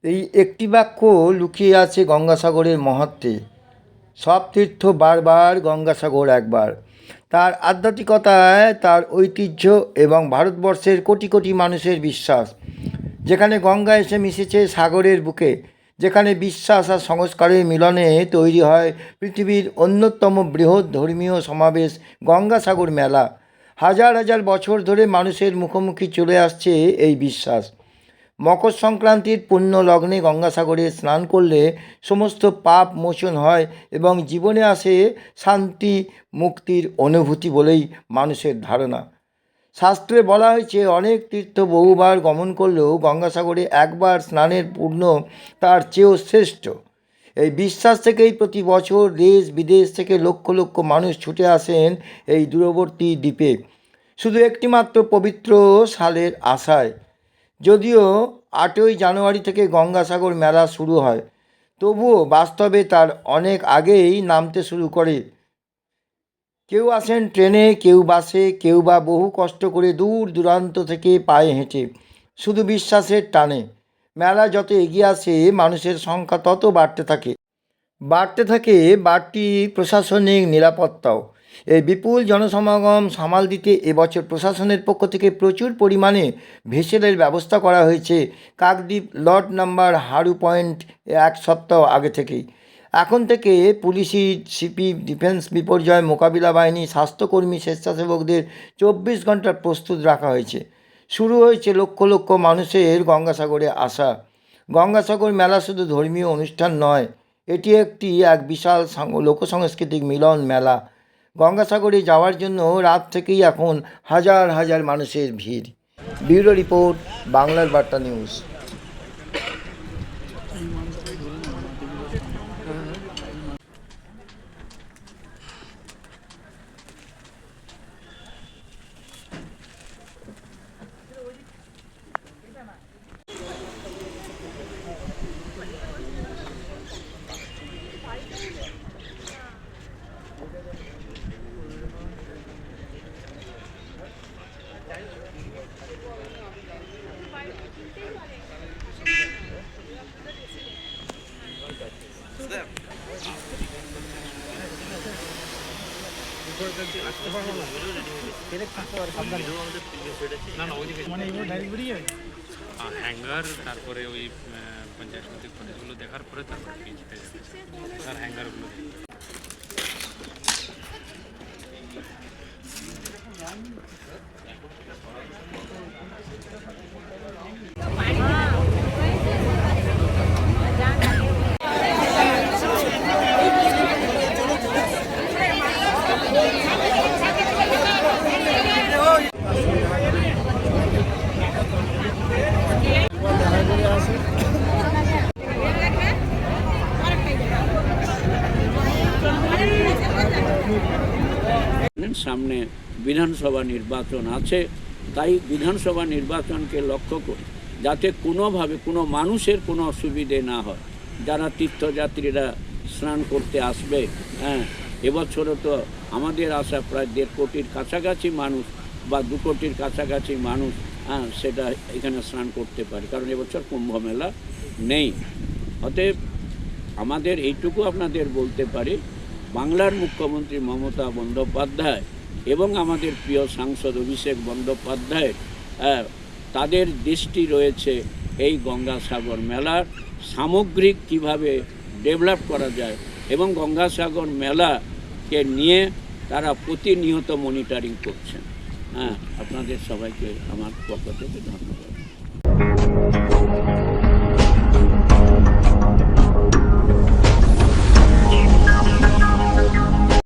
এই একটি বাক্য লুকিয়ে আছে গঙ্গাসাগরের মহত্বে। সব তীর্থ বারবার, গঙ্গাসাগর একবার। তার আধ্যাত্মিকতায়, তার ঐতিহ্য এবং ভারতবর্ষের কোটি কোটি মানুষের বিশ্বাস। যেখানে গঙ্গা এসে মিশেছে সাগরের বুকে, যেখানে বিশ্বাস আর সংস্কারের মিলনে তৈরি হয় পৃথিবীর অন্যতম বৃহৎ ধর্মীয় সমাবেশ গঙ্গাসাগর মেলা। হাজার হাজার বছর ধরে মানুষের মুখোমুখি চলে আসছে এই বিশ্বাস। মকর সংক্রান্তির পুণ্য লগ্নে গঙ্গাসাগরে স্নান করলে সমস্ত পাপ মোচন হয় এবং জীবনে আসে শান্তি, মুক্তির অনুভূতি বলেই মানুষের ধারণা। শাস্ত্রে বলা হয়েছে অনেক তীর্থ বহুবার গমন করলেও গঙ্গাসাগরে একবার স্নানের পুণ্য তার চেয়েও শ্রেষ্ঠ। এই বিশ্বাস থেকেই প্রতি বছর দেশ বিদেশ থেকে লক্ষ লক্ষ মানুষ ছুটে আসেন এই দূরবর্তী দ্বীপে, শুধু একটিমাত্র পবিত্র সালের আশায়। যদিও 8ই জানুয়ারি থেকে গঙ্গাসাগর মেলা শুরু হয়, তবুও বাস্তবে তার অনেক আগেই নামতে শুরু করে। কেউ আসেন ট্রেনে, কেউ বাসে, কেউ বা বহু কষ্ট করে দূর দূরান্ত থেকে পায়ে হেঁটে, শুধু বিশ্বাসের টানে। মেলা যত এগিয়ে আসে মানুষের সংখ্যা তত বাড়তি প্রশাসনিক নিরাপত্তাও। এই বিপুল জনসমাগম সামাল দিতে এবছর প্রশাসনের পক্ষ থেকে প্রচুর পরিমাণে ভেসেলের ব্যবস্থা করা হয়েছে Kakdwip lot number Haru point এক সপ্তাহ আগে থেকেই। এখন থেকে পুলিশি, সিপি, ডিফেন্স, বিপর্যয় মোকাবিলা বাহিনী, স্বাস্থ্যকর্মী, স্বেচ্ছাসেবকদের 24 ঘন্টা প্রস্তুত রাখা হয়েছে। শুরু হয়েছে লক্ষ লক্ষ মানুষের গঙ্গাসাগরে আসা। গঙ্গাসাগর মেলা শুধু ধর্মীয় অনুষ্ঠান নয়, এটি এক বিশাল লোকসাংস্কৃতিক মিলন মেলা। গঙ্গাসাগরে যাওয়ার জন্য রাত থেকেই এখন হাজার হাজার মানুষের ভিড়। ব্যুরো রিপোর্ট, বাংলার বার্তা নিউজ। হ্যাঙ্গার, তারপরে ওই পঞ্চায়েত সমিতি কলেজগুলো দেখার পরে তারপরে পিএইচতে যাবে স্যার। হ্যাঙ্গারগুলো সামনে বিধানসভা নির্বাচন আছে, তাই বিধানসভা নির্বাচনকে লক্ষ্য করে যাতে কোনোভাবে কোনো মানুষের কোনো অসুবিধে না হয়, যারা তীর্থযাত্রীরা স্নান করতে আসবে, এবছরও তো আমাদের আশা প্রায় 1.5 কোটির কাছাকাছি মানুষ বা 2 কোটির কাছাকাছি মানুষ সেটা এখানে স্নান করতে পারে, কারণ এবছর কুম্ভ মেলা নেই। অতএব আমাদের এইটুকু আপনাদের বলতে পারি, বাংলার মুখ্যমন্ত্রী মমতা বন্দ্যোপাধ্যায় এবং আমাদের প্রিয় সাংসদ অভিষেক বন্দ্যোপাধ্যায়ের তাদের দৃষ্টি রয়েছে এই গঙ্গাসাগর মেলার সামগ্রিক কিভাবে ডেভেলপ করা যায়, এবং গঙ্গাসাগর মেলাকে নিয়ে তারা প্রতিনিয়ত মনিটরিং করছেন। আপনাদের সবাইকে আমার পক্ষ থেকে ধন্যবাদ।